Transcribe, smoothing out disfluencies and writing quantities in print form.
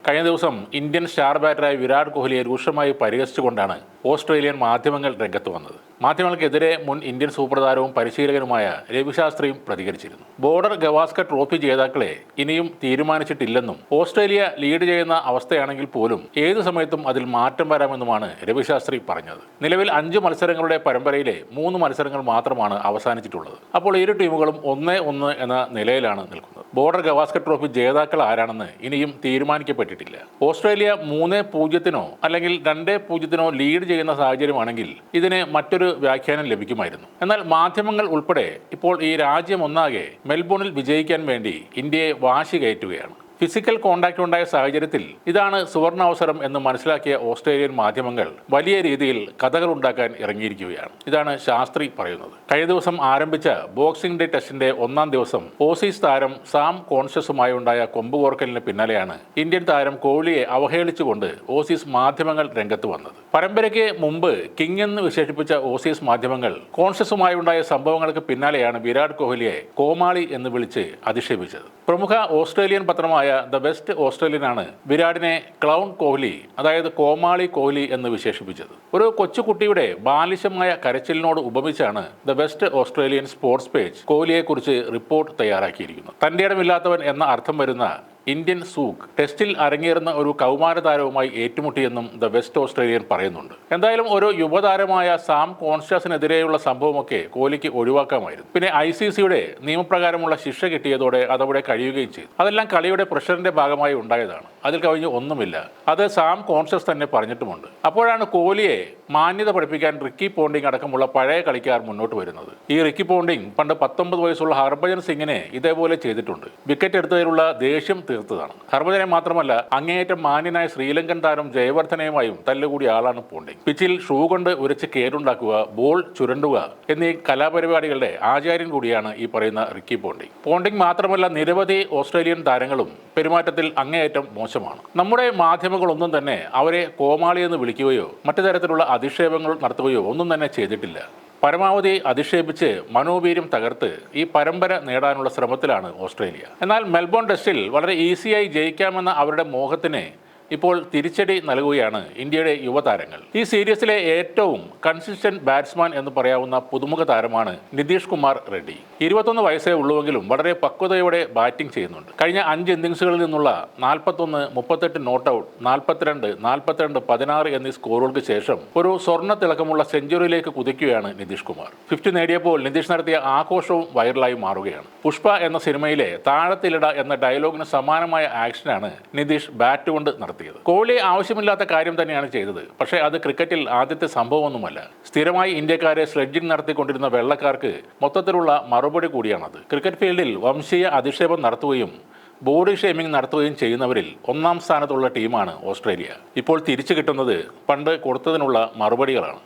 കഴിഞ്ഞ ദിവസം Indian star ബാറ്ററായ Virat കോഹ്ലിയെ രൂക്ഷമായി പരിഹസിച്ചുകൊണ്ടാണ് ഓസ്ട്രേലിയൻ മാധ്യമങ്ങൾ രംഗത്ത് വന്നത്. മാധ്യമങ്ങൾക്കെതിരെ മുൻ ഇന്ത്യൻ സൂപ്പർ താരവും പരിശീലകനുമായ രവിശാസ്ത്രിയും പ്രതികരിച്ചിരുന്നു. ബോർഡർ ഗവാസ്കർ ട്രോഫി ജേതാക്കളെ ഇനിയും തീരുമാനിച്ചിട്ടില്ലെന്നും ഓസ്ട്രേലിയ ലീഡ് ചെയ്യുന്ന അവസ്ഥയാണെങ്കിൽ പോലും ഏതു സമയത്തും അതിൽ മാറ്റം വരാമെന്നുമാണ് രവിശാസ്ത്രി പറഞ്ഞത്. നിലവിൽ 5 മത്സരങ്ങളുടെ പരമ്പരയിലെ 3 മത്സരങ്ങൾ മാത്രമാണ് അവസാനിച്ചിട്ടുള്ളത്. അപ്പോൾ ഇരു ടീമുകളും 1-1 എന്ന നിലയിലാണ് നിൽക്കുന്നത്. ബോർഡർ ഗവാസ്കർ ട്രോഫി ജേതാക്കൾ ആരാണെന്ന് ഇനിയും തീരുമാനിക്കപ്പെട്ടിട്ടില്ല. ഓസ്ട്രേലിയ 3-0 അല്ലെങ്കിൽ 2-0 ലീഡ് ചെയ്യുന്ന സാഹചര്യമാണെങ്കിൽ ഇതിന് മറ്റൊരു വ്യാഖ്യാനം ലഭിക്കുമായിരുന്നു. എന്നാൽ മാധ്യമങ്ങൾ ഉൾപ്പെടെ ഇപ്പോൾ ഈ രാജ്യം ഒന്നാകെ മെൽബോണിൽ വിജയിക്കാൻ വേണ്ടി ഇന്ത്യയെ വാശി കയറ്റുകയാണ്. ഫിസിക്കൽ കോണ്ടാക്ട് ഉണ്ടായ സാഹചര്യത്തിൽ ഇതാണ് സുവർണാവസരം എന്ന് മനസ്സിലാക്കിയ ഓസ്ട്രേലിയൻ മാധ്യമങ്ങൾ വലിയ രീതിയിൽ കഥകൾ ഉണ്ടാക്കാൻ ഇറങ്ങിയിരിക്കുകയാണ്. ഇതാണ് ശാസ്ത്രി പറയുന്നത്. കഴിഞ്ഞ ദിവസം ആരംഭിച്ച ബോക്സിംഗ് ഡേ ടെസ്റ്റിന്റെ 1-ാം ദിവസം ഓസീസ് താരം സാം കോൺഷ്യസുമായി ഉണ്ടായ കൊമ്പുകോർക്കലിന് പിന്നാലെയാണ് ഇന്ത്യൻ താരം കോഹ്ലിയെ അവഹേളിച്ചുകൊണ്ട് ഓസീസ് മാധ്യമങ്ങൾ രംഗത്ത് വന്നത്. പരമ്പരയ്ക്ക് മുമ്പ് കിങ് എന്ന് വിശേഷിപ്പിച്ച ഓസീസ് മാധ്യമങ്ങൾ കോൺഷ്യസുമായി ഉണ്ടായ സംഭവങ്ങൾക്ക് പിന്നാലെയാണ് വിരാട് കോഹ്ലിയെ കോമാളി എന്ന് വിളിച്ച് അധിക്ഷേപിച്ചത്. പ്രമുഖ ഓസ്ട്രേലിയൻ പത്രമായ ദ ബെസ്റ്റ് ഓസ്ട്രേലിയനാണ് വിരാടിനെ ക്ലൗൺ കോഹ്ലി, അതായത് കോമാളി കോഹ്ലി എന്ന് വിശേഷിപ്പിച്ചത്. ഒരു കൊച്ചുകുട്ടിയുടെ ബാലിശമായ കരച്ചിലിനോട് ഉപമിച്ചാണ് the best Australian sports page കോഹ്ലിയെക്കുറിച്ച് റിപ്പോർട്ട് തയ്യാറാക്കിയിരിക്കുന്നത്. തന്റെ ഇടമില്ലാത്തവൻ എന്ന അർത്ഥം വരുന്ന ഇന്ത്യൻ സൂക്ക് ടെസ്റ്റിൽ അരങ്ങേറുന്ന ഒരു കൗമാര താരവുമായി ഏറ്റുമുട്ടിയെന്നും ദ വെസ്റ്റ് ഓസ്ട്രേലിയൻ പറയുന്നുണ്ട്. എന്തായാലും ഒരു യുവതാരമായ സാം കോൺഷ്യസിനെതിരെയുള്ള സംഭവമൊക്കെ കോഹ്ലിക്ക് ഒഴിവാക്കാമായിരുന്നു. പിന്നെ ICCയുടെ നിയമപ്രകാരമുള്ള ശിക്ഷ കിട്ടിയതോടെ അതവിടെ കഴിയുകയും ചെയ്തു. അതെല്ലാം കളിയുടെ പ്രഷറിന്റെ ഭാഗമായി ഉണ്ടായതാണ്. അതിൽ കവിഞ്ഞ് ഒന്നുമില്ല. അത് സാം കോൺഷ്യസ് തന്നെ പറഞ്ഞിട്ടുമുണ്ട്. അപ്പോഴാണ് കോഹ്ലിയെ മാന്യത പഠിപ്പിക്കാൻ റിക്കി പോണ്ടിങ് അടക്കമുള്ള പഴയ കളിക്കാർ മുന്നോട്ട് വരുന്നത്. ഈ റിക്കി പോണ്ടിങ് പണ്ട് 19 വയസ്സുള്ള ഹർഭജൻ സിംഗിനെ ഇതേപോലെ ചെയ്തിട്ടുണ്ട്. വിക്കറ്റ് എടുത്തതിലുള്ള ദേഷ്യം തീർത്തതാണ്. ഹർഭജനെ മാത്രമല്ല, അങ്ങേയറ്റം മാന്യനായ ശ്രീലങ്കൻ താരം ജയവർദ്ധനയുമായും തല്ലുകൂടിയ ആളാണ് പോണ്ടിങ്. പിച്ചിൽ ഷൂ കൊണ്ട് ഉരച്ച് കേടുണ്ടാക്കുക, ബോൾ ചുരണ്ടുക എന്നീ കലാപരിപാടികളുടെ ആചാര്യൻ കൂടിയാണ് ഈ പറയുന്ന റിക്കി പോണ്ടിങ്. പോണ്ടിങ് മാത്രമല്ല, നിരവധി ഓസ്ട്രേലിയൻ താരങ്ങളും പെരുമാറ്റത്തിൽ അങ്ങേയറ്റം മോശമാണ്. നമ്മുടെ മാധ്യമങ്ങളൊന്നും തന്നെ അവരെ കോമാളി എന്ന് വിളിക്കുകയോ മറ്റു തരത്തിലുള്ള അധിക്ഷേപങ്ങൾ നടത്തുകയോ ഒന്നും തന്നെ ചെയ്തിട്ടില്ല. പരമാവധി അധിക്ഷേപിച്ച് മനോവീര്യം തകർത്ത് ഈ പരമ്പര നേടാനുള്ള ശ്രമത്തിലാണ് ഓസ്ട്രേലിയ. എന്നാൽ മെൽബോൺ ടെസ്റ്റിൽ വളരെ ഈസിയായി ജയിക്കാമെന്ന അവരുടെ മോഹത്തിന് ഇപ്പോൾ തിരിച്ചടി നൽകുകയാണ് ഇന്ത്യയുടെ യുവതാരങ്ങൾ. ഈ സീരീസിലെ ഏറ്റവും കൺസിസ്റ്റന്റ് ബാറ്റ്സ്മാൻ എന്ന് പറയാവുന്ന പുതുമുഖ താരമാണ് നിതീഷ് കുമാർ റെഡ്ഡി. 21 വയസ്സേ ഉള്ളുവെങ്കിലും വളരെ പക്വതയോടെ ബാറ്റിംഗ് ചെയ്യുന്നുണ്ട്. കഴിഞ്ഞ 5 ഇന്നിംഗ്സുകളിൽ നിന്നുള്ള 41, 38 നോട്ട് ഔട്ട്, 42, 42, 16 എന്നീ സ്കോറുകൾക്ക് ശേഷം ഒരു സ്വർണ്ണ തിളക്കമുള്ള സെഞ്ചുറിയിലേക്ക് കുതിക്കുകയാണ് നിതീഷ് കുമാർ. 50 നേടിയപ്പോൾ നിതീഷ് നടത്തിയ ആഘോഷവും വൈറലായി മാറുകയാണ്. പുഷ്പ എന്ന സിനിമയിലെ താഴത്തിലിട എന്ന ഡയലോഗിന് സമാനമായ ആക്ഷനാണ് നിതീഷ് ബാറ്റ് കൊണ്ട് നടത്തിയത്. കോഹ്ലി ആവശ്യമില്ലാത്ത കാര്യം തന്നെയാണ് ചെയ്തത്. പക്ഷേ അത് ക്രിക്കറ്റിൽ ആദ്യത്തെ സംഭവമൊന്നുമല്ല. സ്ഥിരമായി ഇന്ത്യക്കാരെ സ്ലെഡ്ജിംഗ് നടത്തിക്കൊണ്ടിരുന്ന വെള്ളക്കാർക്ക് മൊത്തത്തിലുള്ള മറുപടി കൂടിയാണത്. ക്രിക്കറ്റ് ഫീൽഡിൽ വംശീയ അധിക്ഷേപം നടത്തുകയും ബോഡി ഷേമിംഗ് നടത്തുകയും ചെയ്യുന്നവരിൽ 1-ാം സ്ഥാനത്തുള്ള ടീമാണ് ഓസ്ട്രേലിയ. ഇപ്പോൾ തിരിച്ചു കിട്ടുന്നത് പണ്ട് കൊടുത്തതിനുള്ള മറുപടികളാണ്.